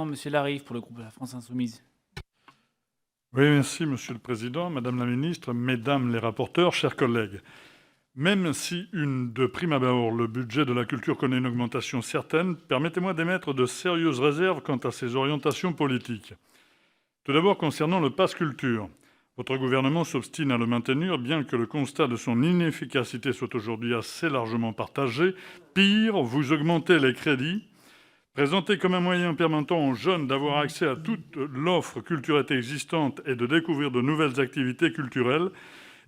Monsieur Larive, pour le groupe de La France Insoumise. Oui, merci Monsieur le Président, Madame la Ministre, Mesdames les rapporteurs, chers collègues. Même si, de prime abord, le budget de la culture connaît une augmentation certaine, permettez-moi d'émettre de sérieuses réserves quant à ses orientations politiques. Tout d'abord, concernant le pass culture, votre gouvernement s'obstine à le maintenir, bien que le constat de son inefficacité soit aujourd'hui assez largement partagé. Pire, vous augmentez les crédits. Présenté comme un moyen permettant aux jeunes d'avoir accès à toute l'offre culturelle existante et de découvrir de nouvelles activités culturelles,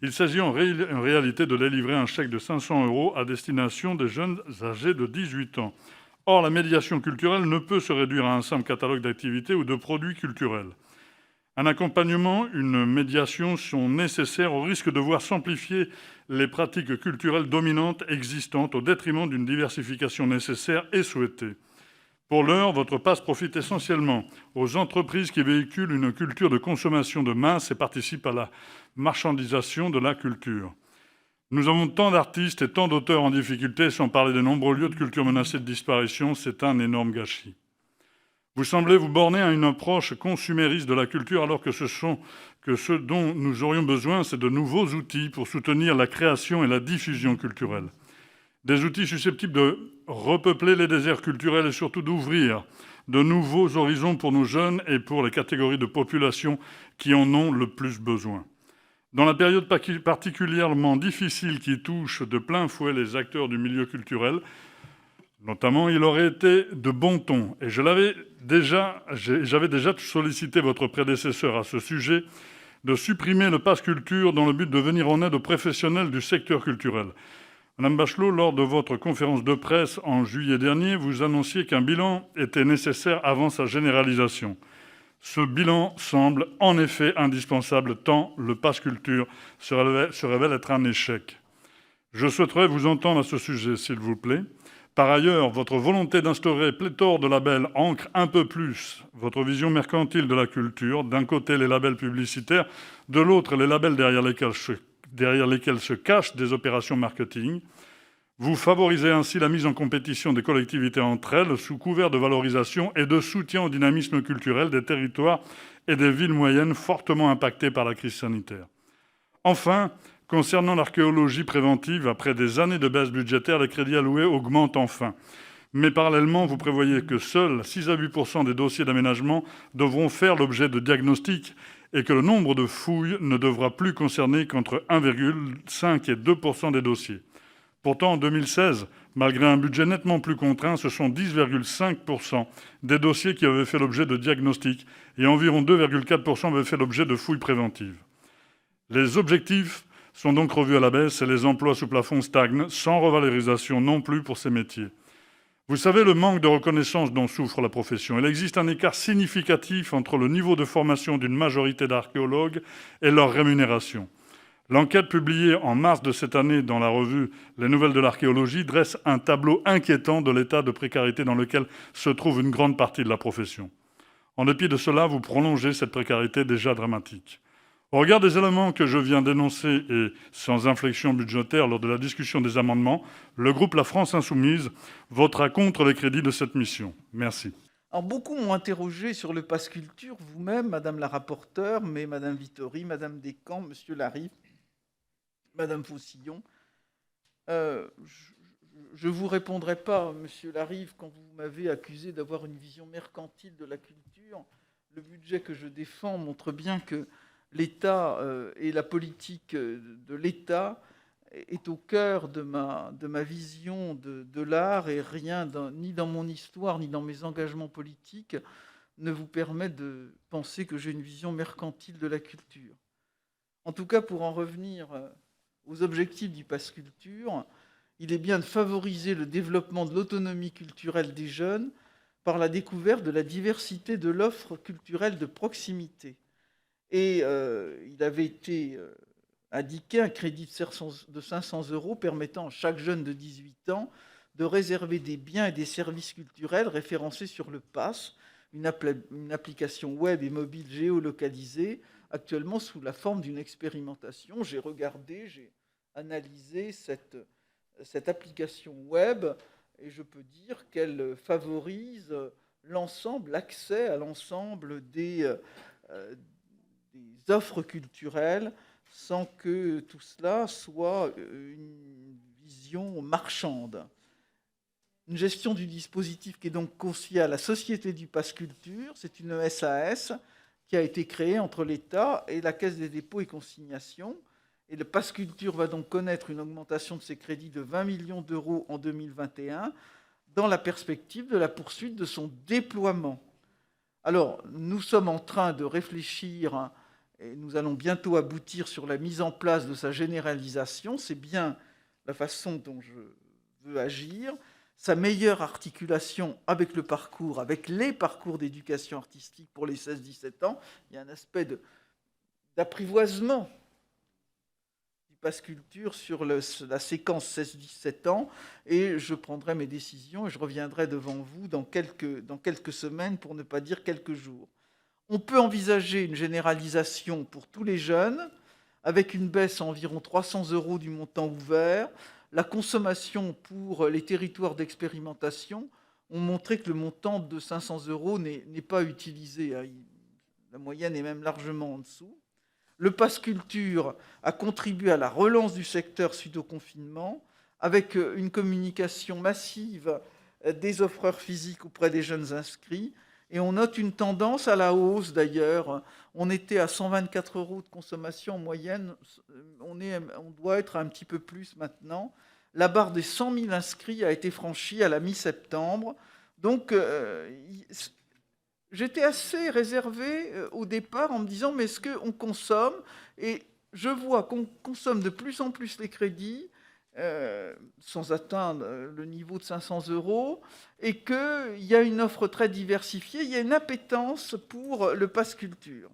il s'agit en réalité de délivrer un chèque de 500 € à destination des jeunes âgés de 18 ans. Or, la médiation culturelle ne peut se réduire à un simple catalogue d'activités ou de produits culturels. Un accompagnement, une médiation sont nécessaires au risque de voir s'amplifier les pratiques culturelles dominantes existantes au détriment d'une diversification nécessaire et souhaitée. Pour l'heure, votre passe profite essentiellement aux entreprises qui véhiculent une culture de consommation de masse et participent à la marchandisation de la culture. Nous avons tant d'artistes et tant d'auteurs en difficulté, sans parler des nombreux lieux de culture menacés de disparition. C'est un énorme gâchis. Vous semblez vous borner à une approche consumériste de la culture, alors que ce dont nous aurions besoin, c'est de nouveaux outils pour soutenir la création et la diffusion culturelle. Des outils susceptibles de repeupler les déserts culturels et surtout d'ouvrir de nouveaux horizons pour nos jeunes et pour les catégories de population qui en ont le plus besoin. Dans la période particulièrement difficile qui touche de plein fouet les acteurs du milieu culturel, notamment, il aurait été de bon ton, et j'avais déjà sollicité votre prédécesseur à ce sujet, de supprimer le pass culture dans le but de venir en aide aux professionnels du secteur culturel. Madame Bachelot, lors de votre conférence de presse en juillet dernier, vous annonciez qu'un bilan était nécessaire avant sa généralisation. Ce bilan semble en effet indispensable tant le pass culture se révèle être un échec. Je souhaiterais vous entendre à ce sujet, s'il vous plaît. Par ailleurs, votre volonté d'instaurer pléthore de labels ancre un peu plus votre vision mercantile de la culture. D'un côté, les labels publicitaires, de l'autre, les labels derrière lesquels se cachent des opérations marketing. Vous favorisez ainsi la mise en compétition des collectivités entre elles sous couvert de valorisation et de soutien au dynamisme culturel des territoires et des villes moyennes fortement impactées par la crise sanitaire. Enfin, concernant l'archéologie préventive, après des années de baisse budgétaire, les crédits alloués augmentent enfin. Mais parallèlement, vous prévoyez que seuls 6 à 8 % des dossiers d'aménagement devront faire l'objet de diagnostics et que le nombre de fouilles ne devra plus concerner qu'entre 1,5 et 2 % des dossiers. Pourtant, en 2016, malgré un budget nettement plus contraint, ce sont 10,5 % des dossiers qui avaient fait l'objet de diagnostics et environ 2,4 % avaient fait l'objet de fouilles préventives. Les objectifs sont donc revus à la baisse et les emplois sous plafond stagnent, sans revalorisation non plus pour ces métiers. Vous savez le manque de reconnaissance dont souffre la profession. Il existe un écart significatif entre le niveau de formation d'une majorité d'archéologues et leur rémunération. L'enquête publiée en mars de cette année dans la revue Les Nouvelles de l'archéologie dresse un tableau inquiétant de l'état de précarité dans lequel se trouve une grande partie de la profession. En dépit de cela, vous prolongez cette précarité déjà dramatique. Au regard des éléments que je viens d'énoncer et sans inflexion budgétaire lors de la discussion des amendements, le groupe La France Insoumise votera contre les crédits de cette mission. Merci. Alors, beaucoup m'ont interrogé sur le pass culture, vous-même, Madame la rapporteure, mais Madame Vittori, Madame Descamps, Monsieur Larive, Madame Faucillon. Je ne vous répondrai pas, Monsieur Larive, quand vous m'avez accusé d'avoir une vision mercantile de la culture. Le budget que je défends montre bien que l'État et la politique de l'État est au cœur de ma vision de l'art, et rien, ni dans mon histoire, ni dans mes engagements politiques, ne vous permet de penser que j'ai une vision mercantile de la culture. En tout cas, pour en revenir aux objectifs du pass culture, il est bien de favoriser le développement de l'autonomie culturelle des jeunes par la découverte de la diversité de l'offre culturelle de proximité. Et il avait été indiqué un crédit de 500 € permettant à chaque jeune de 18 ans de réserver des biens et des services culturels référencés sur le PASS, une application web et mobile géolocalisée, actuellement sous la forme d'une expérimentation. J'ai regardé, j'ai analysé cette application web, et je peux dire qu'elle favorise l'accès à l'ensemble des offres culturelles sans que tout cela soit une vision marchande. Une gestion du dispositif qui est donc confiée à la Société du Pass Culture. C'est une SAS qui a été créée entre l'État et la Caisse des dépôts et consignations. Et le Pass Culture va donc connaître une augmentation de ses crédits de 20 millions d'euros en 2021 dans la perspective de la poursuite de son déploiement. Alors, nous sommes en train de réfléchir et nous allons bientôt aboutir sur la mise en place de sa généralisation. C'est bien la façon dont je veux agir. Sa meilleure articulation avec le parcours, avec les parcours d'éducation artistique pour les 16-17 ans. Il y a un aspect d'apprivoisement du Pass Culture sur la séquence 16-17 ans, et je prendrai mes décisions et je reviendrai devant vous dans quelques semaines, pour ne pas dire quelques jours. On peut envisager une généralisation pour tous les jeunes, avec une baisse à environ 300 € du montant ouvert. La consommation pour les territoires d'expérimentation ont montré que le montant de 500 € n'est pas utilisé. La moyenne est même largement en dessous. Le Pass Culture a contribué à la relance du secteur suite au confinement, avec une communication massive des offreurs physiques auprès des jeunes inscrits. Et on note une tendance à la hausse d'ailleurs. On était à 124 € de consommation en moyenne. On doit être un petit peu plus maintenant. La barre des 100 000 inscrits a été franchie à la mi-septembre. Donc, j'étais assez réservé au départ en me disant, mais est-ce qu'on consomme ? Et je vois qu'on consomme de plus en plus les crédits, sans atteindre le niveau de 500 €, et qu'il y a une offre très diversifiée, il y a une appétence pour le Pass Culture.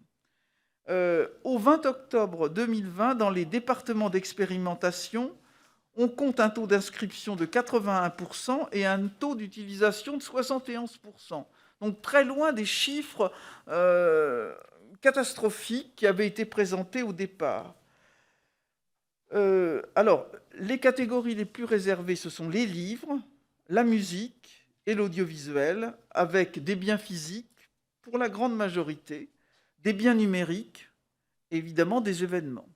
Au 20 octobre 2020, dans les départements d'expérimentation, on compte un taux d'inscription de 81% et un taux d'utilisation de 71%. Donc très loin des chiffres catastrophiques qui avaient été présentés au départ. Alors, les catégories les plus réservées, ce sont les livres, la musique et l'audiovisuel, avec des biens physiques pour la grande majorité, des biens numériques et évidemment des événements.